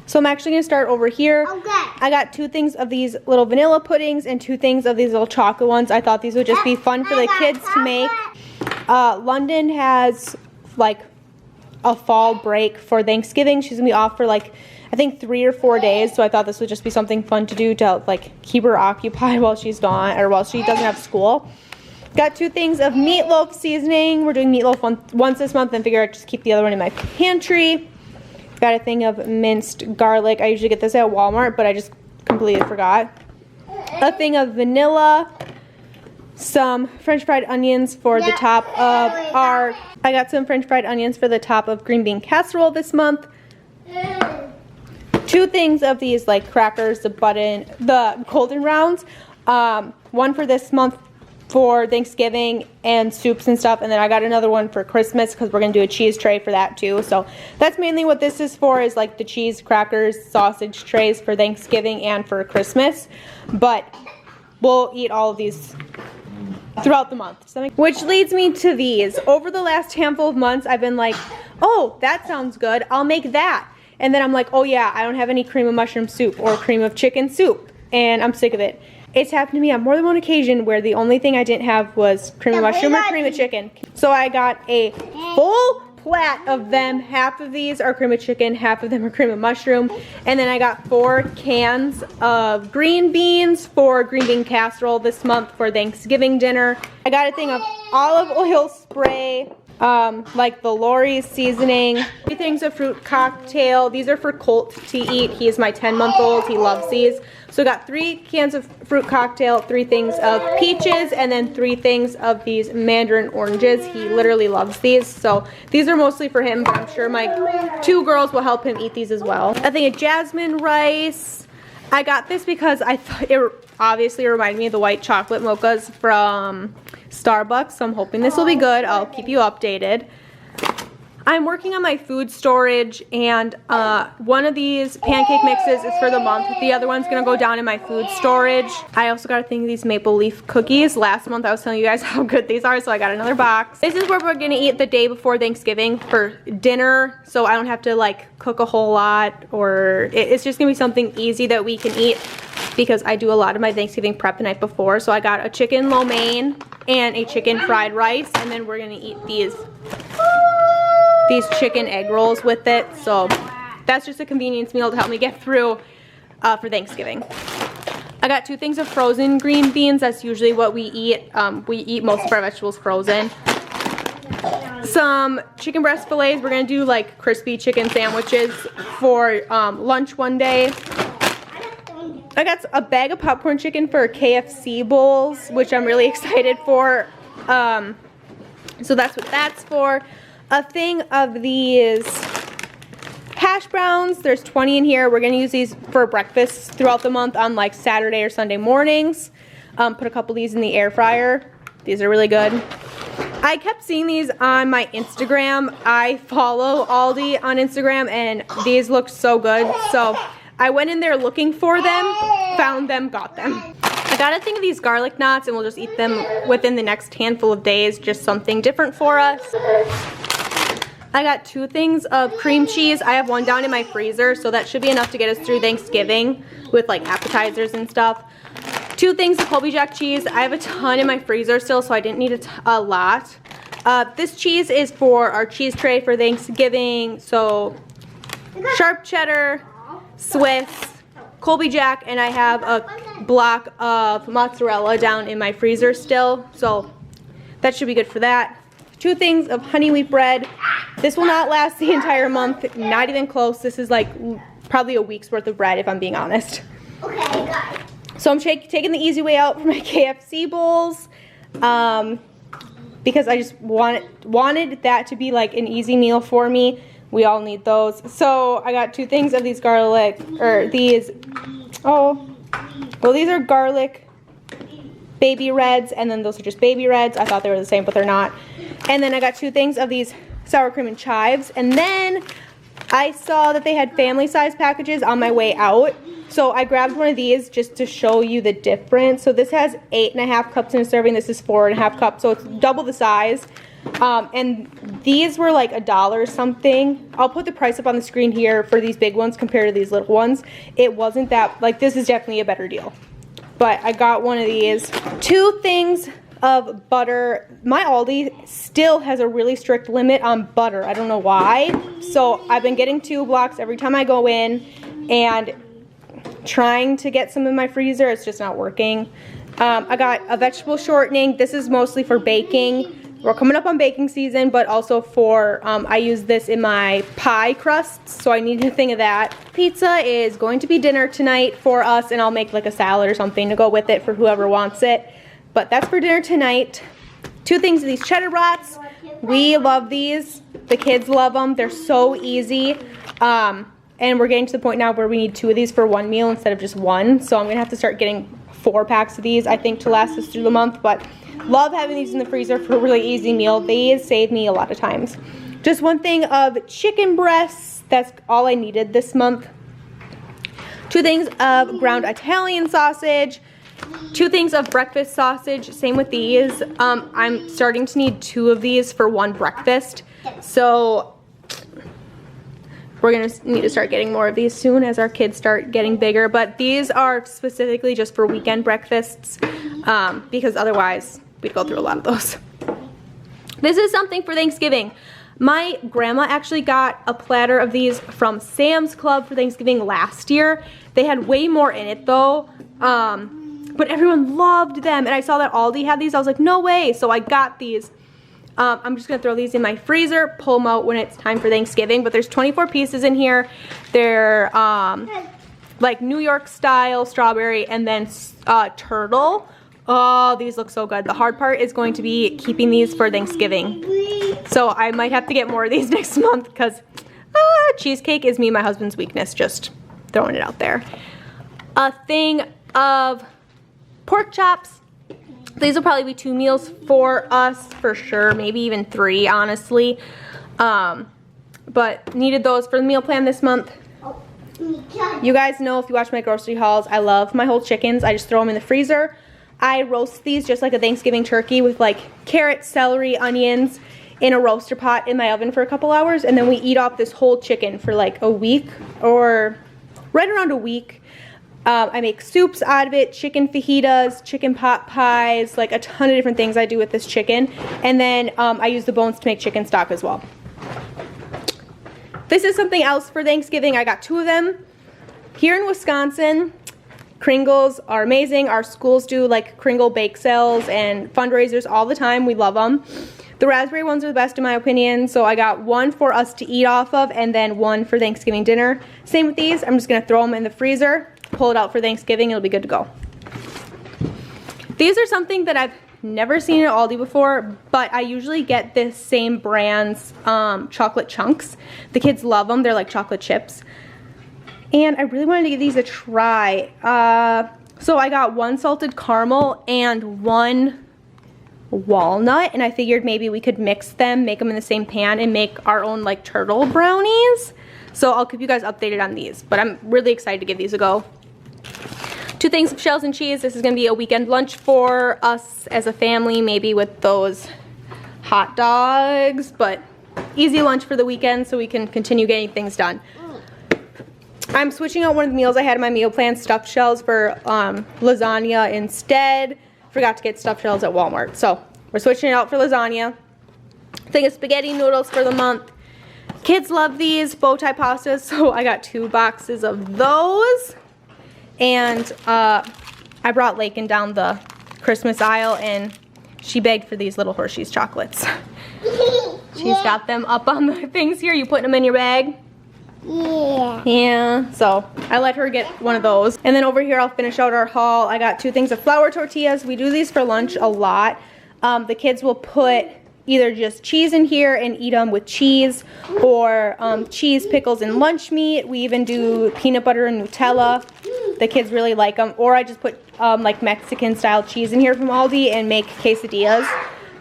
So I'm actually going to start over here. Okay. I got 2 things of these little vanilla puddings and 2 things of these little chocolate ones. I thought these would just be fun for the kids to make. London has like a fall break for Thanksgiving. She's going to be off for like, I think 3 or 4 days. So I thought this would just be something fun to do to like keep her occupied while she's gone or while she doesn't have school. Got 2 things of meatloaf seasoning. We're doing meatloaf once this month and figure I'd just keep the other one in my pantry. Got a thing of minced garlic. I usually get this at Walmart, but I just completely forgot. A thing of vanilla. Some French fried onions for the top of our... I got some French fried onions for the top of green bean casserole this month. 2 things of these like crackers, the golden rounds. One for this month for Thanksgiving and soups and stuff, and then I got another one for Christmas because we're gonna do a cheese tray for that too. So that's mainly what this is for, is like the cheese, crackers, sausage trays for Thanksgiving and for Christmas. But we'll eat all of these throughout the month. Which leads me to these. Over the last handful of months, I've been like, oh, that sounds good, I'll make that. And then I'm like, oh yeah, I don't have any cream of mushroom soup or cream of chicken soup, and I'm sick of it. It's happened to me on more than one occasion where the only thing I didn't have was cream of mushroom or cream of chicken. So I got a full plat of them. Half of these are cream of chicken, half of them are cream of mushroom. And then I got 4 cans of green beans for green bean casserole this month for Thanksgiving dinner. I got a thing of olive oil spray, like the Lori's seasoning. 2 things of fruit cocktail. These are for Colt to eat. He is my 10-month-old. He loves these. So I got 3 cans of fruit cocktail, 3 things of peaches, and then 3 things of these mandarin oranges. He literally loves these. So these are mostly for him, but I'm sure my 2 girls will help him eat these as well. I think of jasmine rice. I got this because I thought it obviously reminded me of the white chocolate mochas from Starbucks. So I'm hoping this will be good. I'll keep you updated. I'm working on my food storage, and one of these pancake mixes is for the month. The other one's gonna go down in my food storage. I also got a thing of these maple leaf cookies. Last month I was telling you guys how good these are, so I got another box. This is where we're gonna eat the day before Thanksgiving for dinner, so I don't have to like cook a whole lot, or it's just gonna be something easy that we can eat because I do a lot of my Thanksgiving prep the night before. So I got a chicken lo mein and a chicken fried rice, and then we're gonna eat these chicken egg rolls with it. So that's just a convenience meal to help me get through for Thanksgiving. I got 2 things of frozen green beans. That's usually what we eat. We eat most of our vegetables frozen. Some chicken breast fillets. We're gonna do like crispy chicken sandwiches for lunch one day. I got a bag of popcorn chicken for KFC bowls, which I'm really excited for. So that's what that's for. A thing of these hash browns. There's 20 in here. We're going to use these for breakfast throughout the month on like Saturday or Sunday mornings. Put a couple of these in the air fryer. These are really good. I kept seeing these on my Instagram. I follow Aldi on Instagram, and these look so good. So I went in there looking for them, found them, got them. I got a thing of these garlic knots, and we'll just eat them within the next handful of days. Just something different for us. I got 2 things of cream cheese. I have one down in my freezer, so that should be enough to get us through Thanksgiving with like appetizers and stuff. 2 things of Colby Jack cheese. I have a ton in my freezer still, so I didn't need a lot. This cheese is for our cheese tray for Thanksgiving. So sharp cheddar, Swiss, Colby Jack, and I have a block of mozzarella down in my freezer still. So that should be good for that. 2 things of honey wheat bread. This will not last the entire month, not even close. This is like probably a week's worth of bread if I'm being honest. Okay, got it. So I'm taking the easy way out for my KFC bowls because I just wanted that to be like an easy meal for me. We all need those. So I got 2 things of these garlic, or these, well these are garlic baby reds, and then those are just baby reds. I thought they were the same, but they're not. And then I got 2 things of these sour cream and chives, and then I saw that they had family size packages on my way out, so I grabbed one of these just to show you the difference. So this has 8.5 cups in a serving. This is 4.5 cups, so it's double the size. And these were like $1 something. I'll put the price up on the screen here for these big ones compared to these little ones. It wasn't that, like, this is definitely a better deal. But I got one of these. 2 things of butter. My Aldi still has a really strict limit on butter. I don't know why. So I've been getting 2 blocks every time I go in and trying to get some in my freezer. It's just not working. I got a vegetable shortening. This is mostly for baking. We're coming up on baking season, but also for, I use this in my pie crusts, so I need a thing of that. Pizza is going to be dinner tonight for us, and I'll make like a salad or something to go with it for whoever wants it. But that's for dinner tonight. 2 things of these cheddar brats. We love these. The kids love them. They're so easy. And we're getting to the point now where we need 2 of these for 1 meal instead of just 1. So I'm going to have to start getting 4 packs of these, I think, to last us through the month. But love having these in the freezer for a really easy meal. These save me a lot of times. Just 1 thing of chicken breasts. That's all I needed this month. 2 things of ground Italian sausage. 2 things of breakfast sausage. Same with these. I'm starting to need 2 of these for 1 breakfast. So we're going to need to start getting more of these soon as our kids start getting bigger. But these are specifically just for weekend breakfasts because otherwise we'd go through a lot of those. This is something for Thanksgiving. My grandma actually got a platter of these from Sam's Club for Thanksgiving last year. They had way more in it though, but everyone loved them. And I saw that Aldi had these. I was like, no way. So I got these. I'm just going to throw these in my freezer, pull them out when it's time for Thanksgiving. But there's 24 pieces in here. They're like New York style strawberry and then turtle. Oh, these look so good. The hard part is going to be keeping these for Thanksgiving. So I might have to get more of these next month because cheesecake is me and my husband's weakness. Just throwing it out there. A thing of pork chops. These will probably be 2 meals for us for sure. Maybe even 3, honestly. But needed those for the meal plan this month. You guys know if you watch my grocery hauls, I love my whole chickens. I just throw them in the freezer. I roast these just like a Thanksgiving turkey with like carrots, celery, onions in a roaster pot in my oven for a couple hours. And then we eat off this whole chicken for like a week or right around a week. I make soups out of it, chicken fajitas, chicken pot pies, like a ton of different things I do with this chicken. And then I use the bones to make chicken stock as well. This is something else for Thanksgiving. I got 2 of them. Here in Wisconsin, Kringles are amazing. Our schools do like Kringle bake sales and fundraisers all the time. We love them. The raspberry ones are the best in my opinion. So I got 1 for us to eat off of and then 1 for Thanksgiving dinner. Same with these. I'm just going to throw them in the freezer, pull it out for Thanksgiving. It'll be good to go. These are something that I've never seen at Aldi before, but I usually get this same brand's chocolate chunks. The kids love them. They're like chocolate chips. And I really wanted to give these a try. So I got 1 salted caramel and 1 walnut, and I figured maybe we could mix them, make them in the same pan, and make our own like turtle brownies. So I'll keep you guys updated on these, but I'm really excited to give these a go. 2 things of shells and cheese. This is going to be a weekend lunch for us as a family, maybe with those hot dogs, but easy lunch for the weekend so we can continue getting things done. I'm switching out one of the meals I had in my meal plan, stuffed shells, for lasagna instead. Forgot to get stuffed shells at Walmart, so we're switching it out for lasagna. Thing of spaghetti noodles for the month. Kids love these bow tie pastas, so I got 2 boxes of those. And I brought Lakin down the Christmas aisle, and she begged for these little Hershey's chocolates. She's got them up on the things here. You putting them in your bag? Yeah. Yeah, so I let her get one of those. And then over here I'll finish out our haul. I got 2 things of flour tortillas. We do these for lunch a lot. The kids will put either just cheese in here and eat them with cheese, or cheese, pickles, and lunch meat. We even do peanut butter and Nutella. The kids really like them. Or I just put like Mexican style cheese in here from Aldi and make quesadillas.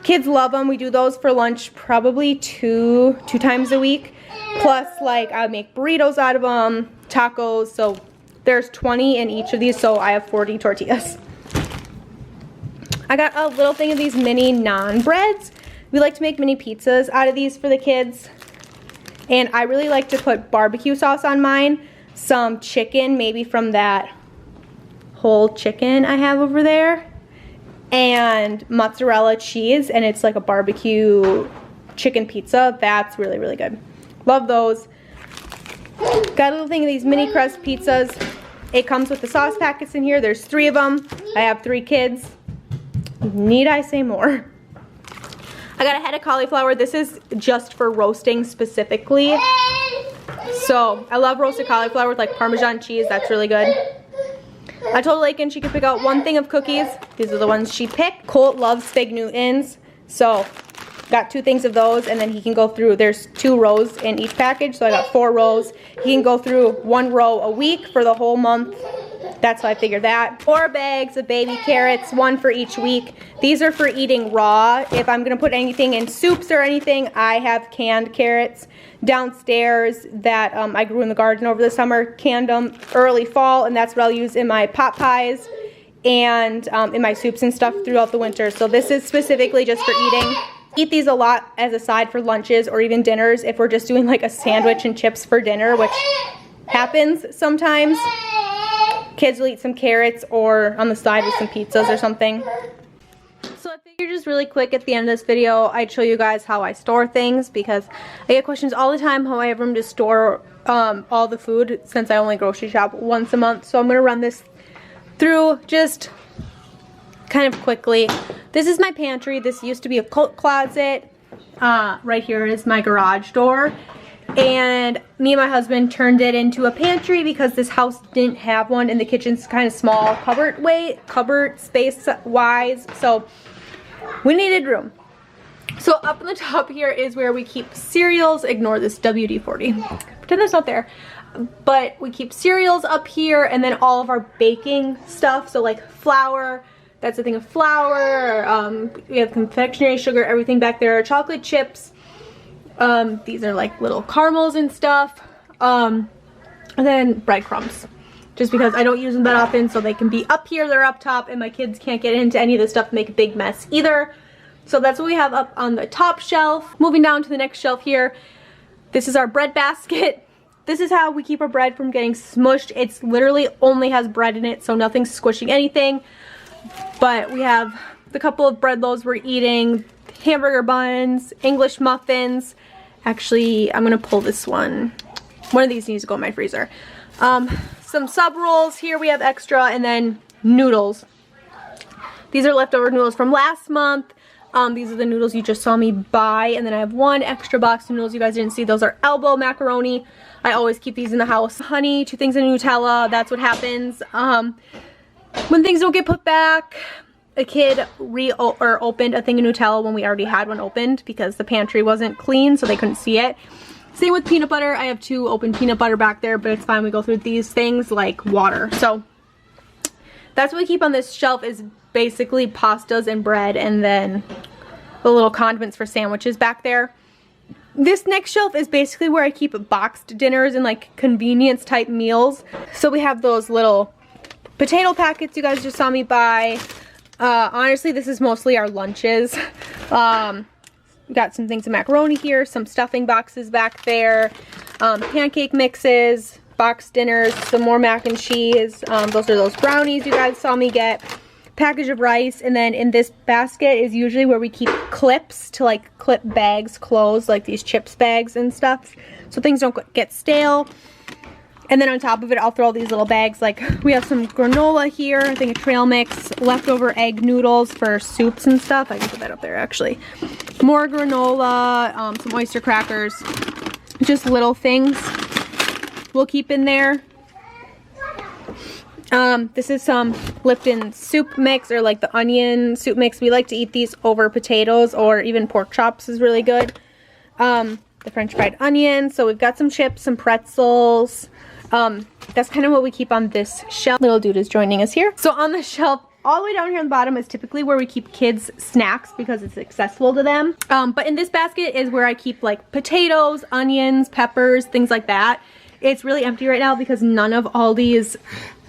Kids love them. We do those for lunch probably two times a week. Plus, like, I make burritos out of them, tacos. So there's 20 in each of these, so I have 40 tortillas. I got a little thing of these mini naan breads. We like to make mini pizzas out of these for the kids. And I really like to put barbecue sauce on mine. Some chicken, maybe from that whole chicken I have over there. And mozzarella cheese, and it's like a barbecue chicken pizza. That's really, really good. Love those. Got a little thing of these mini crust pizzas. It comes with the sauce packets in here. There's 3 of them. I have 3 kids. Need I say more? I got a head of cauliflower. This is just for roasting specifically. So I love roasted cauliflower with like Parmesan cheese. That's really good. I told Lakin she could pick out 1 thing of cookies. These are the ones she picked. Colt loves Fig Newtons. So got 2 things of those, and then he can go through, there's 2 rows in each package, so I got 4 rows. He can go through 1 row a week for the whole month. That's why I figured that. 4 bags of baby carrots, 1 for each week. These are for eating raw. If I'm gonna put anything in soups or anything, I have canned carrots downstairs that I grew in the garden over the summer, canned them early fall, and that's what I'll use in my pot pies and in my soups and stuff throughout the winter. So this is specifically just for eating. Eat these a lot as a side for lunches or even dinners if we're just doing like a sandwich and chips for dinner, which happens sometimes. Kids will eat some carrots or on the side with some pizzas or something. So I figured just really quick at the end of this video, I'd show you guys how I store things, because I get questions all the time how I have room to store all the food since I only grocery shop once a month. So I'm going to run this through just kind of quickly. This is my pantry. This used to be a coat closet. Right here is my garage door. And me and my husband turned it into a pantry because this house didn't have one, and the kitchen's kind of small cupboard space wise. So we needed room. So up on the top here is where we keep cereals. Ignore this WD-40. Pretend it's not there. But we keep cereals up here, and then all of our baking stuff. So like flour. That's a thing of flour. We have confectionery sugar, everything back there. Chocolate chips. These are like little caramels and stuff. And then breadcrumbs. Just because I don't use them that often, so they can be up here, they're up top, and my kids can't get into any of this stuff and make a big mess either. So that's what we have up on the top shelf. Moving down to the next shelf here. This is our bread basket. This is how we keep our bread from getting smushed. It's literally only has bread in it, so nothing's squishing anything. But we have the couple of bread loaves we're eating, hamburger buns, English muffins. Actually, I'm gonna pull this one. One of these needs to go in my freezer. Some sub rolls. Here we have extra, and then noodles. These are leftover noodles from last month. These are the noodles you just saw me buy, and then I have 1 extra box of noodles you guys didn't see. Those are elbow macaroni. I always keep these in the house. Honey, 2 things of Nutella. That's what happens when things don't get put back. A kid opened a thing of Nutella when we already had one opened because the pantry wasn't clean, so they couldn't see it. Same with peanut butter. I have 2 open peanut butter back there, but it's fine. We go through these things like water. So that's what we keep on this shelf, is basically pastas and bread, and then the little condiments for sandwiches back there. This next shelf is basically where I keep boxed dinners and like convenience type meals. So we have those little potato packets you guys just saw me buy. Honestly, this is mostly our lunches. We got some things of macaroni here, some stuffing boxes back there, pancake mixes, boxed dinners, some more mac and cheese. Those are those brownies you guys saw me get. Package of rice, and then in this basket is usually where we keep clips to like clip bags closed, like these chips bags and stuff, so things don't get stale. And then on top of it, I'll throw these little bags. Like we have some granola here, I think a trail mix, leftover egg noodles for soups and stuff. I can put that up there actually. More granola, some oyster crackers, just little things we'll keep in there. This is some Lipton soup mix, or like the onion soup mix. We like to eat these over potatoes, or even pork chops is really good. The French fried onion. So we've got some chips, some pretzels. That's kind of what we keep on this shelf. Little dude is joining us here. So on the shelf, all the way down here on the bottom is typically where we keep kids' snacks because it's accessible to them. But in this basket is where I keep like potatoes, onions, peppers, things like that. It's really empty right now because none of Aldi's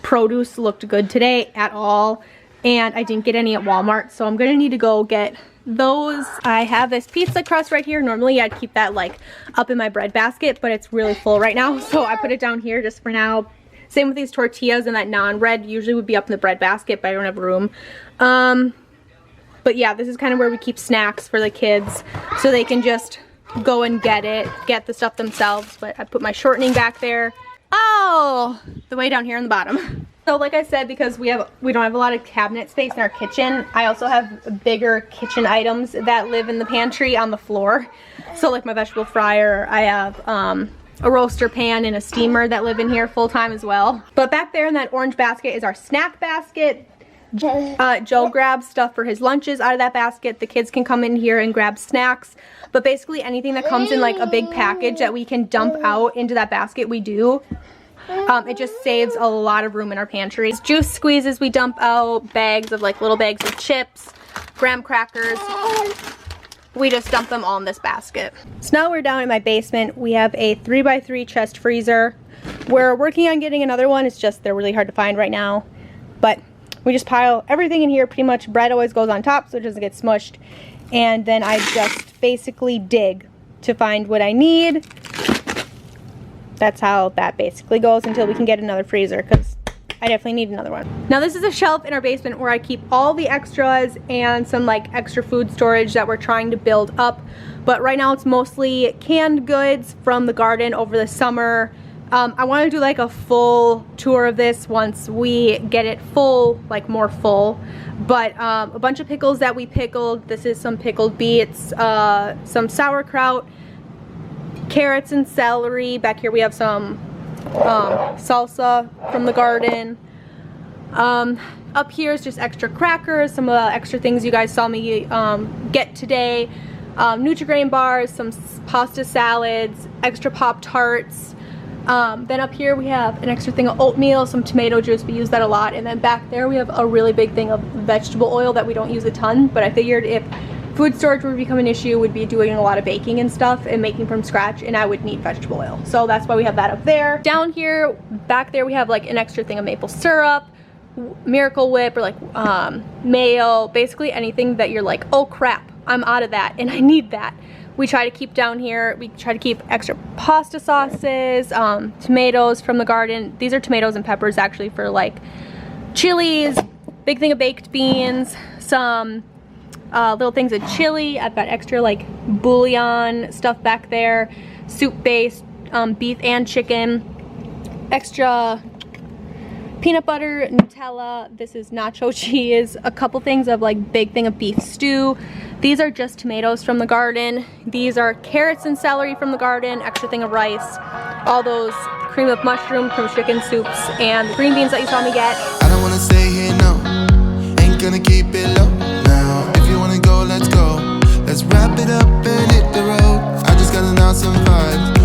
produce looked good today at all. and I didn't get any at Walmart, so I'm gonna need to go get those. I have this pizza crust right here. Normally I'd keep that like up in my bread basket, but it's really full right now, so I put it down here just for now. Same with these tortillas, and that naan bread usually would be up in the bread basket, but I don't have room. But yeah, this is kind of where we keep snacks for the kids, so they can just go and get the stuff themselves. But I put my shortening back there. Oh, the way down here on the bottom. So like I said, because we don't have a lot of cabinet space in our kitchen, I also have bigger kitchen items that live in the pantry on the floor. So like my vegetable fryer, I have a roaster pan and a steamer that live in here full time as well. But back there in that orange basket is our snack basket. Joe grabs stuff for his lunches out of that basket. The kids can come in here and grab snacks. But basically anything that comes in like a big package that we can dump out into that basket, we do. It just saves a lot of room in our pantry. Juice squeezes we dump out, bags of like little bags of chips, graham crackers. We just dump them all in this basket. So now we're down in my basement. We have a 3x3 chest freezer. We're working on getting another one. It's just they're really hard to find right now. But we just pile everything in here. Pretty much bread always goes on top so it doesn't get smushed. And then I just basically dig to find what I need. That's how that basically goes until we can get another freezer, because I definitely need another one. Now this is a shelf in our basement where I keep all the extras and some like extra food storage that we're trying to build up. But right now it's mostly canned goods from the garden over the summer. I want to do like a full tour of this once we get it full, like more full. But a bunch of pickles that we pickled. This is some pickled beets, some sauerkraut, carrots and celery. Back here we have some salsa from the garden. Up here is just extra crackers, some of the extra things you guys saw me get today. Nutri-Grain bars, some pasta salads, extra Pop-Tarts. Then up here we have an extra thing of oatmeal, some tomato juice, we use that a lot. And then back there we have a really big thing of vegetable oil that we don't use a ton, but I figured if food storage would become an issue, would be doing a lot of baking and stuff and making from scratch, and I would need vegetable oil. So that's why we have that up there. Down here, back there we have like an extra thing of maple syrup, Miracle Whip, or like mayo, basically anything that you're like, oh crap, I'm out of that and I need that. We try to keep down here, we try to keep extra pasta sauces, tomatoes from the garden. These are tomatoes and peppers actually for like chilies, big thing of baked beans, some little things of chili. I've got extra like bouillon stuff back there, soup base, beef and chicken, extra peanut butter, Nutella. This is nacho cheese, a couple things of like big thing of beef stew. These are just tomatoes from the garden. These are carrots and celery from the garden, extra thing of rice, all those cream of mushroom, cream of chicken soups, and the green beans that you saw me get. I don't wanna stay here, no. Ain't gonna keep it low now. If you wanna go, let's go. Let's wrap it up and hit the road. I just got an awesome vibe.